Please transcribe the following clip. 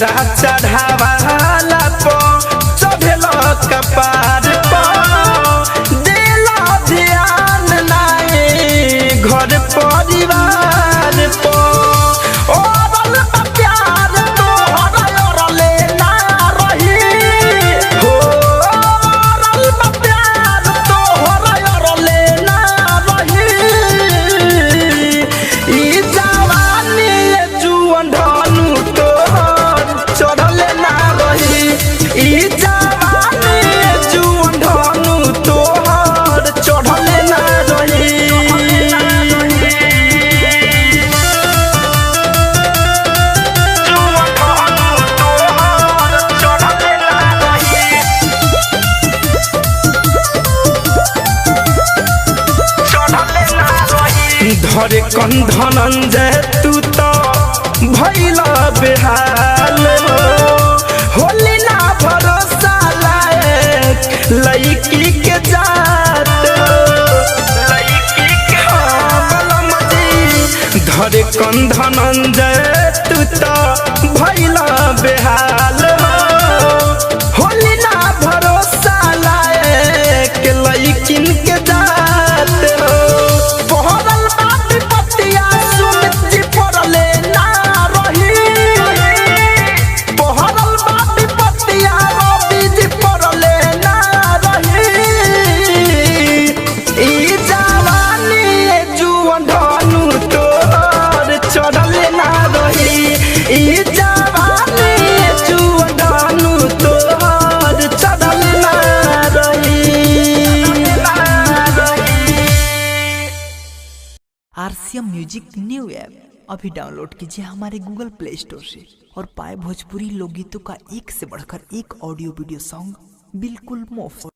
सिंगारा चढ़ावाला पो चढ़ेल कपार पो देला ध्यान नाए घर परिवार पो ओरल प्यार तोहर ओरले ना रही हो ओरल प्यार तोहर ओरले ना रही ई जवानी जुअन धनु तोहर चढ़ले ना रही ई जवानी जुअन धनु तोहर चढ़ले ना रही धरे कंधन जे तू तो भैला बेहाल होली ना भरोसा लायक लड़की के जात लड़की के बलम जी धरे कंधन जे तू तो भैला बेहाल होली ना भरोसा लायक लड़किन के जात पहरल बात पतिया सुमित जी पड़ले ना रही पहरल बात पतिया रवि जी पड़ले ना रही ई जवानी जुअन धनु तोहर चढ़ले ना रही ई जवानी जुअन धनु तोहर चढ़ले ना रही। आरसीएम म्यूजिक न्यू ऐप अभी डाउनलोड कीजिए हमारे गूगल प्ले स्टोर से और पाए भोजपुरी लोकगीतों का एक से बढ़कर एक ऑडियो वीडियो सॉन्ग बिल्कुल मुफ्त।